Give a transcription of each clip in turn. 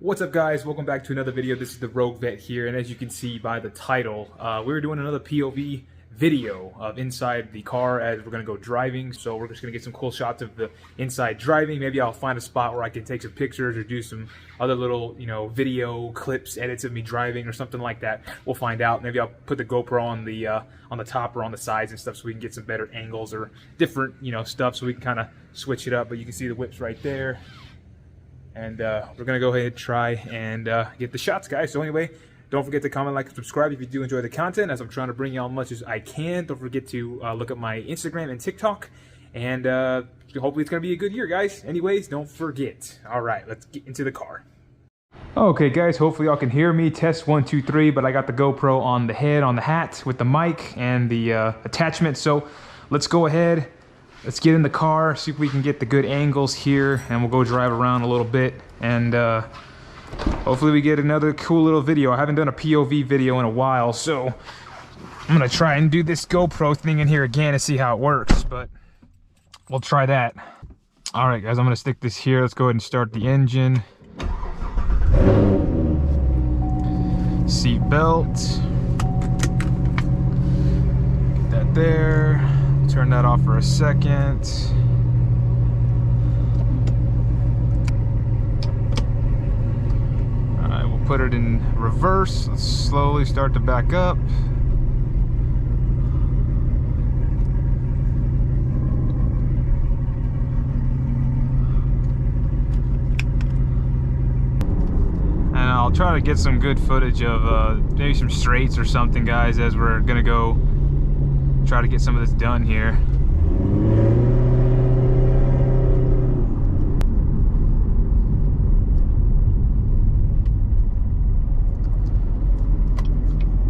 What's up, guys? Welcome back to another video. This is the Rogue Vet here, and as you can see by the title, we're doing another POV video of inside the car as we're gonna go driving. So we're just gonna get some cool shots of the inside driving. Maybe I'll find a spot where I can take some pictures or do some other little, video clips, edits of me driving or something like that. We'll find out. Maybe I'll put the GoPro on the top or on the sides and stuff so we can get some better angles or different, stuff so we can kind of switch it up. But you can see the whips right there. And we're going to go ahead and try and get the shots, guys. So anyway, don't forget to comment, like, and subscribe if you do enjoy the content, as I'm trying to bring you as much as I can. Don't forget to look at my Instagram and TikTok. And hopefully it's going to be a good year, guys. Anyways, don't forget. All right, let's get into the car. Okay, guys, hopefully y'all can hear me. Test 1, 2, 3, but I got the GoPro on the head, on the hat, with the mic and the attachment. So let's go ahead. Let's get in the car, see if we can get the good angles here, and we'll go drive around a little bit, and hopefully we get another cool little video. I haven't done a POV video in a while, so I'm gonna try and do this GoPro thing in here again and see how it works, but we'll try that. All right, guys, I'm gonna stick this here. Let's go ahead and start the engine. Seat belt. Get that there. Turn that off for a second. All right, we'll put it in reverse. Let's slowly start to back up. And I'll try to get some good footage of maybe some straights or something, guys, as we're gonna go try to get some of this done here.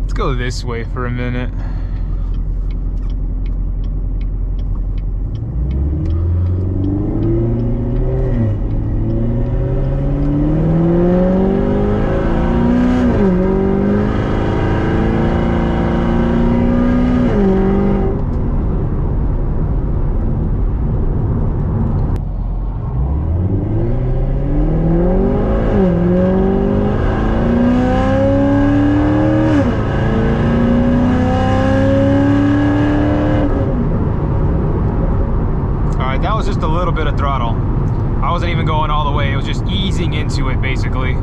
Let's go this way for a minute. That was just a little bit of throttle. I wasn't even going all the way. It was just easing into it, basically.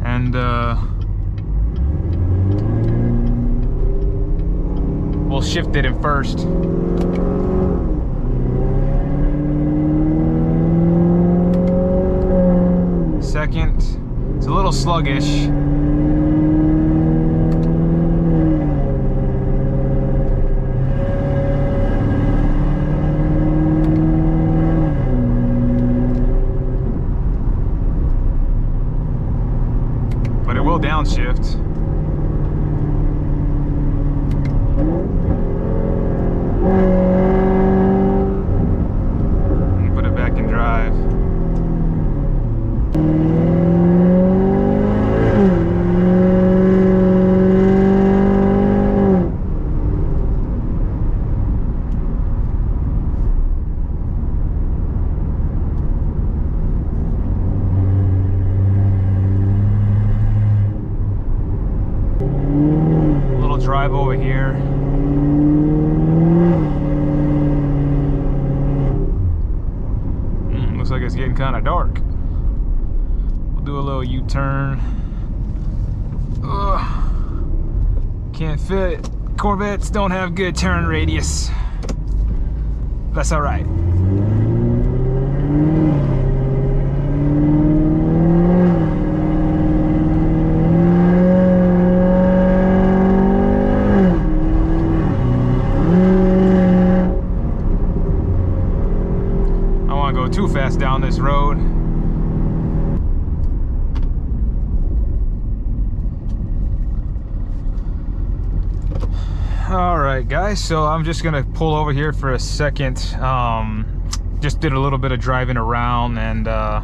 And we'll shift it in first. Second, it's a little sluggish. Will downshift. And put it back in drive. Drive over here. Looks like it's getting kind of dark. We'll do a little U-turn. Can't fit. Corvettes don't have good turn radius. That's all right. I don't want to go too fast down this road. All right, guys, so I'm just gonna pull over here for a second. Just did a little bit of driving around, and so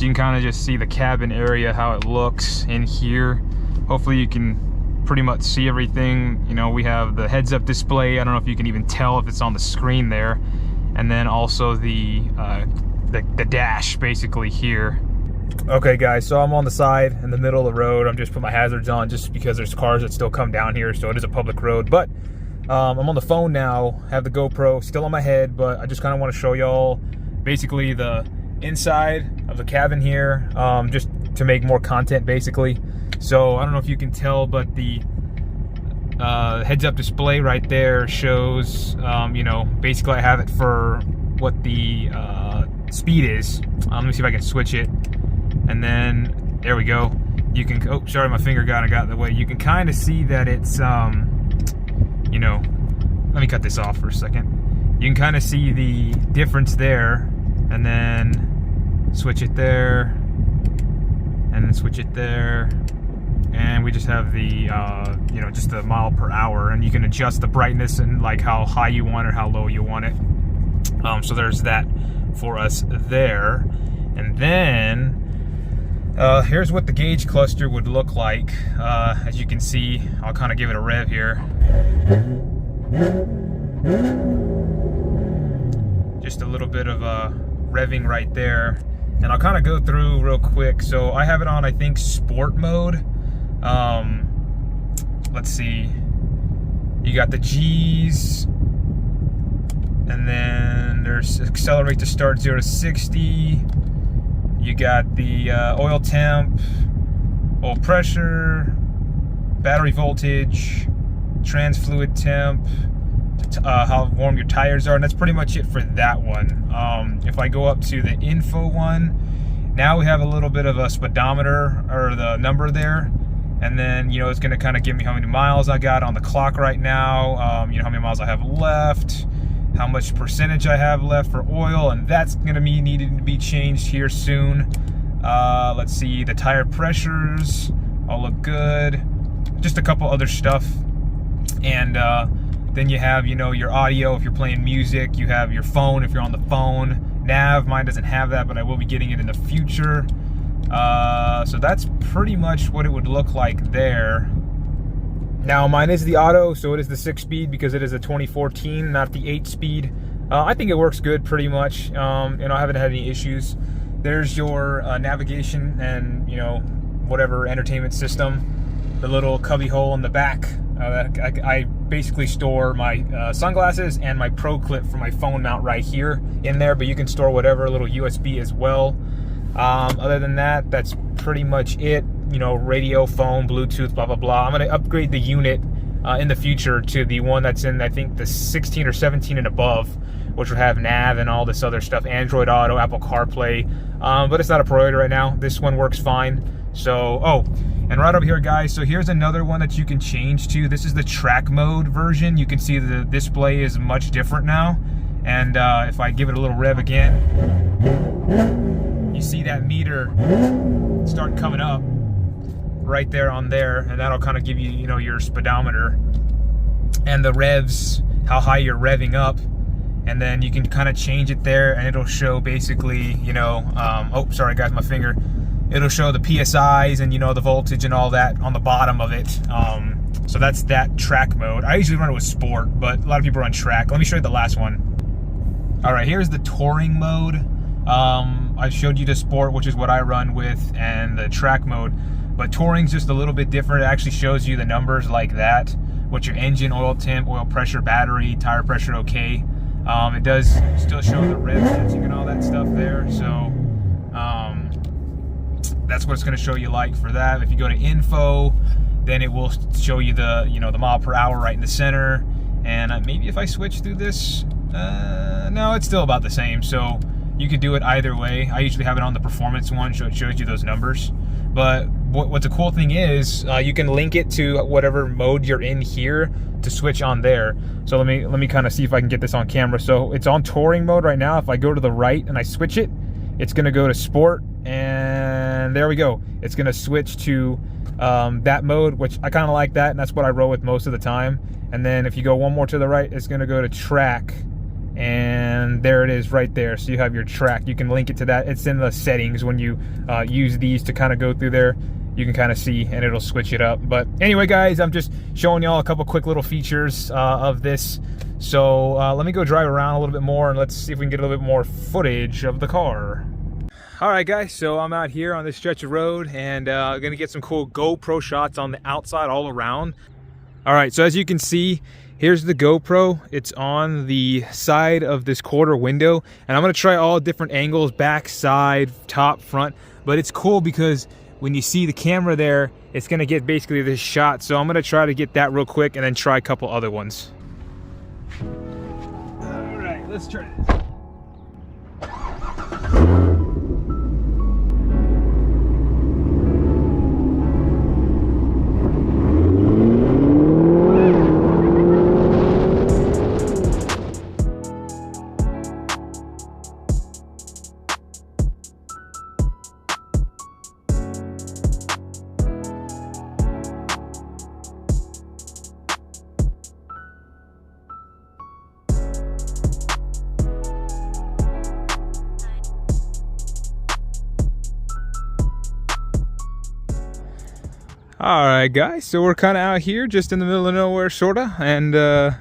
you can kind of just see the cabin area, how it looks in here. Hopefully you can pretty much see everything. You know, we have the heads-up display. I don't know if you can even tell if it's on the screen there, and then also the dash basically here. Okay, guys, so I'm on the side in the middle of the road. I'm just putting my hazards on just because there's cars that still come down here, so it is a public road. But I'm on the phone now, have the GoPro still on my head, but I just kind of want to show y'all basically the inside of the cabin here, just to make more content basically. So I don't know if you can tell, but the heads-up display right there shows, you know, basically I have it for what the speed is. Let me see if I can switch it. And then there we go. You can, oh, sorry, my finger got in the way. You can kind of see that it's, you know, let me cut this off for a second. You can kind of see the difference there, and then switch it there, and then switch it there, and we just have the, you know, just the mile per hour, and you can adjust the brightness and like how high you want it or how low you want it. So there's that for us there, and then. Here's what the gauge cluster would look like. As you can see, I'll kind of give it a rev here. Just a little bit of revving right there. And I'll kind of go through real quick. So I have it on, I think, sport mode. Let's see. You got the G's. And then there's accelerate to start 0 to 60. You got the oil temp, oil pressure, battery voltage, trans fluid temp, how warm your tires are, and that's pretty much it for that one. If I go up to the info one, now we have a little bit of a speedometer, or the number there, and then, you know, it's going to kind of give me how many miles I got on the clock right now, you know, how many miles I have left, how much percentage I have left for oil, and that's going to be needed to be changed here soon. Let's see, the tire pressures all look good. Just a couple other stuff, and then you have, you know, your audio if you're playing music. You have your phone if you're on the phone. Nav, mine doesn't have that, but I will be getting it in the future. So that's pretty much what it would look like there. Now mine is the auto, so it is the 6-speed because it is a 2014, not the 8-speed. I think it works good pretty much, and I haven't had any issues. There's your navigation and, you know, whatever entertainment system. The little cubby hole in the back. I basically store my sunglasses and my Pro clip for my phone mount right here in there, but you can store whatever, a little USB as well. Other than that, that's pretty much it. You know, radio, phone, Bluetooth, blah, blah, blah. I'm going to upgrade the unit in the future to the one that's in, I think, the 16 or 17 and above, which will have nav and all this other stuff, Android Auto, Apple CarPlay, but it's not a priority right now. This one works fine. So, oh, and right over here, guys, so here's another one that you can change to. This is the track mode version. You can see the display is much different now. And if I give it a little rev again, you see that meter start coming up right there on there, and that'll kind of give you, you know, your speedometer and the revs, how high you're revving up, and then you can kind of change it there, and it'll show basically, you know, oh, sorry guys, my finger. It'll show the PSIs and, you know, the voltage and all that on the bottom of it. So that's that track mode. I usually run it with sport, but a lot of people run track. Let me show you the last one. All right, here's the touring mode. I showed you the sport, which is what I run with, and the track mode. But touring's just a little bit different. It actually shows you the numbers like that. What's your engine, oil temp, oil pressure, battery, tire pressure, okay. It does still show the rev sensing and all that stuff there. So that's what it's going to show you like for that. If you go to info, then it will show you the, you know, the mile per hour right in the center. And maybe if I switch through this, No, it's still about the same. So you could do it either way. I usually have it on the performance one, so it shows you those numbers. But what's a cool thing is you can link it to whatever mode you're in here to switch on there. So let me kind of see if I can get this on camera. So it's on touring mode right now. If I go to the right and I switch it, it's gonna go to sport, and there we go. It's gonna switch to that mode, which I kind of like that, and that's what I roll with most of the time. And then if you go one more to the right, it's gonna go to track, and there it is right there. So you have your track. You can link it to that. It's in the settings when you use these to kind of go through there. You can kind of see, and it'll switch it up. But anyway, guys, I'm just showing y'all a couple quick little features of this. So let me go drive around a little bit more, and let's see if we can get a little bit more footage of the car. All right, guys, so I'm out here on this stretch of road, and gonna get some cool GoPro shots on the outside all around. All right, so as you can see, here's the GoPro. It's on the side of this quarter window, and I'm gonna try all different angles, back, side, top, front. But it's cool because when you see the camera there, it's gonna get basically this shot. So I'm gonna try to get that real quick and then try a couple other ones. All right, let's try this. All right, guys, so we're kind of out here just in the middle of nowhere, sorta, and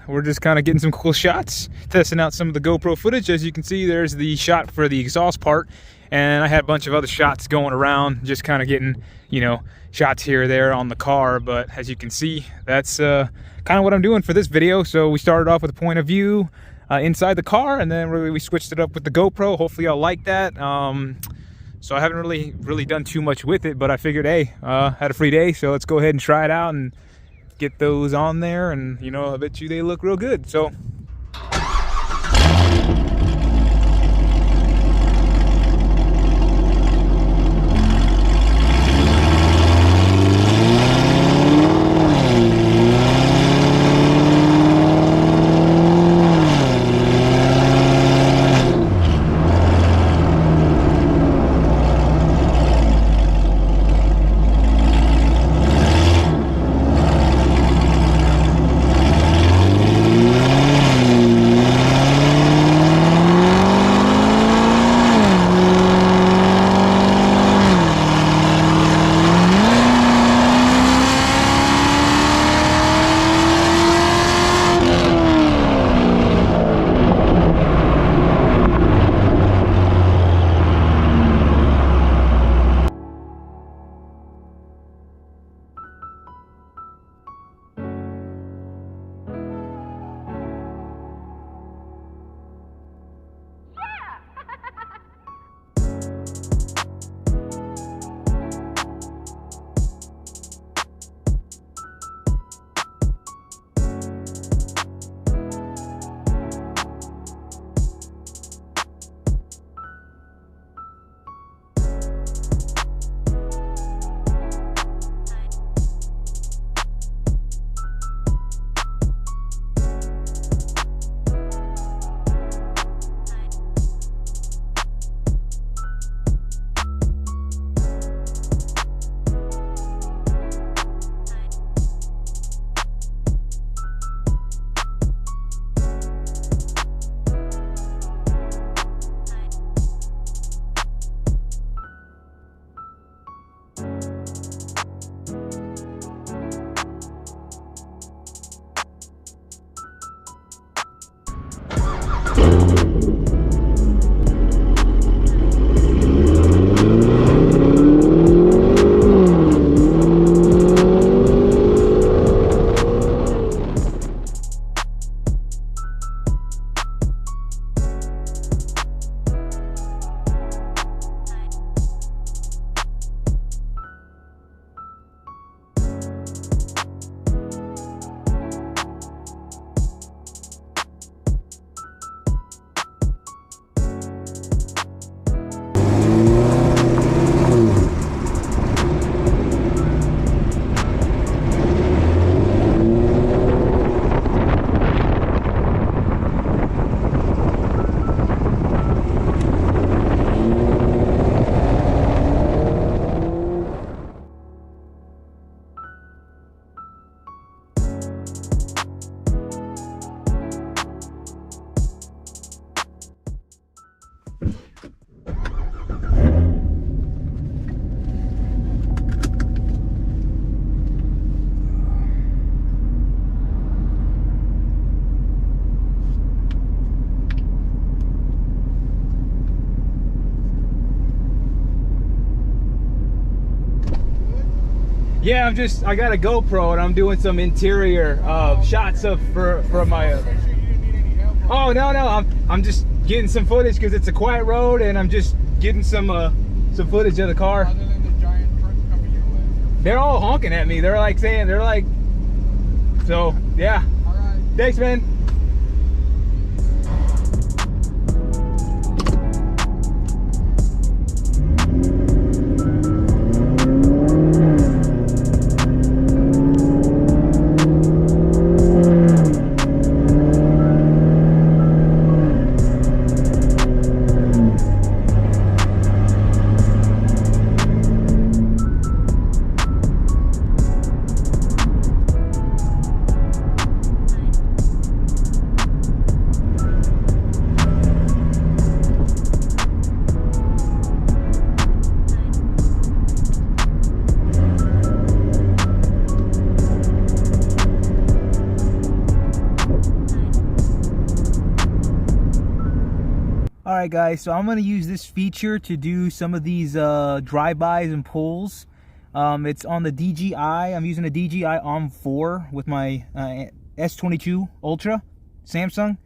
we're just kind of getting some cool shots, testing out some of the GoPro footage. As you can see, there's the shot for the exhaust part, and I had a bunch of other shots going around, just kind of getting, you know, shots here or there on the car. But as you can see, that's kind of what I'm doing for this video. So we started off with a point of view inside the car, and then we switched it up with the GoPro. Hopefully y'all like that. So I haven't really done too much with it, but I figured, hey, had a free day, so let's go ahead and try it out and get those on there. And, you know, I bet you they look real good. So Yeah, I got a GoPro and I'm doing some interior shots for my. Oh no, I'm just getting some footage because it's a quiet road and I'm just getting some footage of the car. Other than the giant truck coming your way. They're all honking at me. They're like saying, so yeah. All right. Thanks, man. Alright guys, so I'm going to use this feature to do some of these drive-bys and pulls. It's on the DJI. I'm using a DJI OM4 with my S22 Ultra Samsung.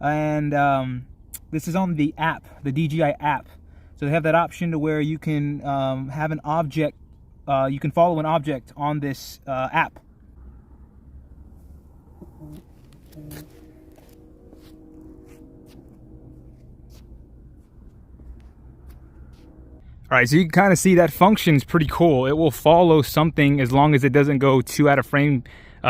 And this is on the app, the DJI app. So they have that option to where you can have an object, you can follow an object on this app. All right, so you can kind of see that function's pretty cool. It will follow something as long as it doesn't go too out of frame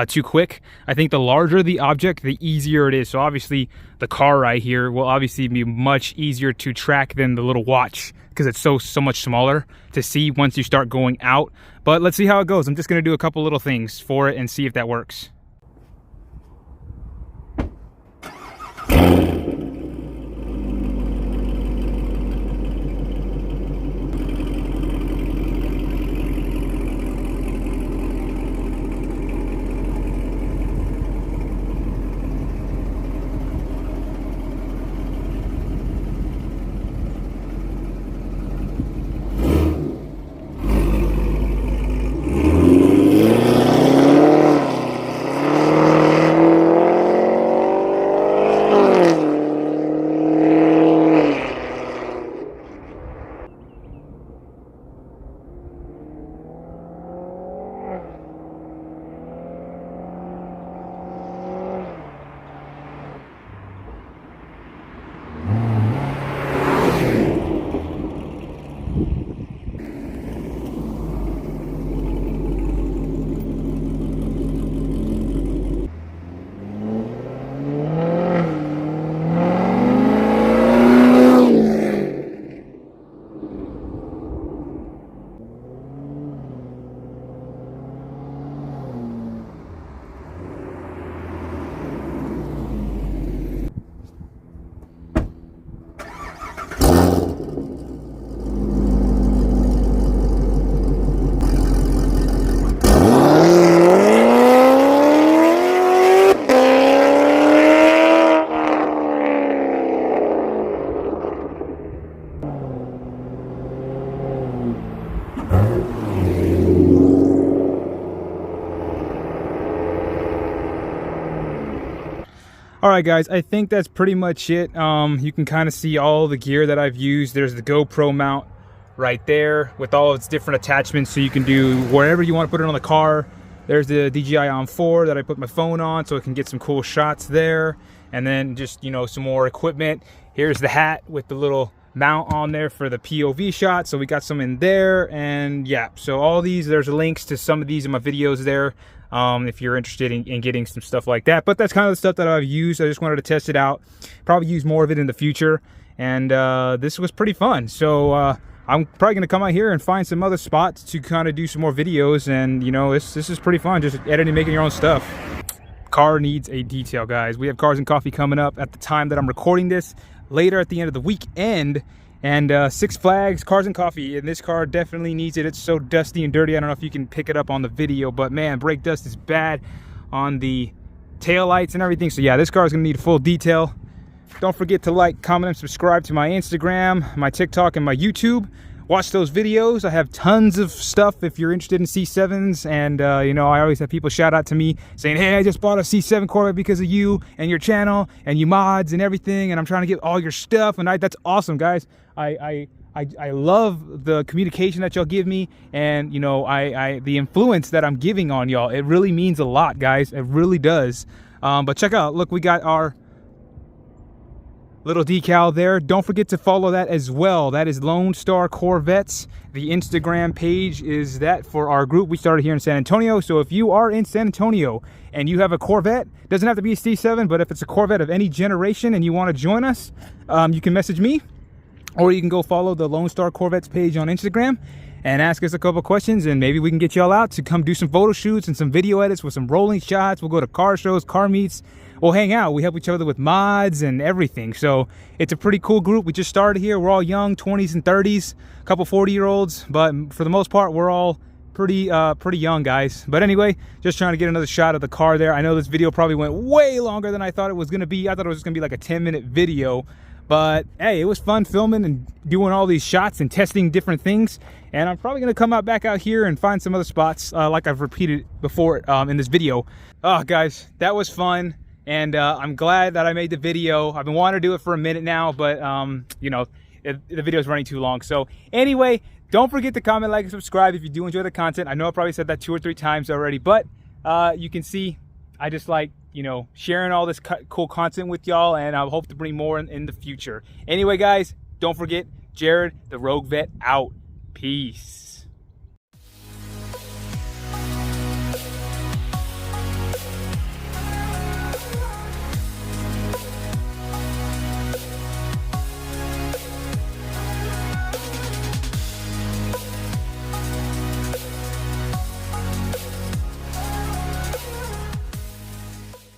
too quick. I think the larger the object, the easier it is. So obviously the car right here will obviously be much easier to track than the little watch because it's so much smaller to see once you start going out. But let's see how it goes. I'm just gonna do a couple little things for it and see if that works. All right guys, I think that's pretty much it. You can kind of see all the gear that I've used. There's the GoPro mount right there with all of its different attachments, so you can do wherever you want to put it on the car. There's the DJI OM4 that I put my phone on so it can get some cool shots there. And then just, you know, some more equipment. Here's the hat with the little mount on there for the POV shot, so we got some in there. And yeah, so all these, there's links to some of these in my videos there. If you're interested in getting some stuff like that. But that's kind of the stuff that I've used. I just wanted to test it out, probably use more of it in the future. And this was pretty fun. So I'm probably gonna come out here and find some other spots to kind of do some more videos. And you know, this is pretty fun, just editing, making your own stuff. Car needs a detail, guys. We have Cars and Coffee coming up at the time that I'm recording this, later at the end of the weekend. And Six Flags, Cars and Coffee, and this car definitely needs it. It's so dusty and dirty. I don't know if you can pick it up on the video, but man, brake dust is bad on the taillights and everything. So yeah, this car is gonna need a full detail. Don't forget to like, comment, and subscribe to my Instagram, my TikTok, and my YouTube. watch those videos. I have tons of stuff if you're interested in C7s, and you know, I always have people shout out to me saying, hey, I just bought a C7 Corvette because of you and your channel and you mods and everything, and I'm trying to get all your stuff, and that's awesome, guys. I love the communication that y'all give me, and you know, the influence that I'm giving on y'all. It really means a lot, guys. It really does. But check out, look, we got our little decal there. Don't forget to follow that as well. That is Lone Star Corvettes. The Instagram page is that for our group. We started here in San Antonio, so if you are in San Antonio and you have a Corvette, doesn't have to be a C7, but if it's a Corvette of any generation and you want to join us, you can message me, or you can go follow the Lone Star Corvettes page on Instagram and ask us a couple questions, and maybe we can get y'all out to come do some photo shoots and some video edits with some rolling shots. We'll go to car shows, car meets. We'll hang out. We help each other with mods and everything. So it's a pretty cool group. We just started here. We're all young, 20s and 30s, a couple 40-year-olds, but for the most part, we're all pretty young, guys. But anyway, just trying to get another shot of the car there. I know this video probably went way longer than I thought it was going to be. I thought it was going to be like a 10-minute video. But hey, it was fun filming and doing all these shots and testing different things. And I'm probably going to come back out here and find some other spots like I've repeated before in this video. Oh, guys, that was fun. And I'm glad that I made the video. I've been wanting to do it for a minute now, but you know, the video is running too long. So anyway, don't forget to comment, like, and subscribe if you do enjoy the content. I know I probably said that 2 or 3 times already, but you can see I just like, you know, sharing all this cool content with y'all, and I hope to bring more in the future. Anyway, guys, don't forget, Jared, the Rogue Vet, out. Peace.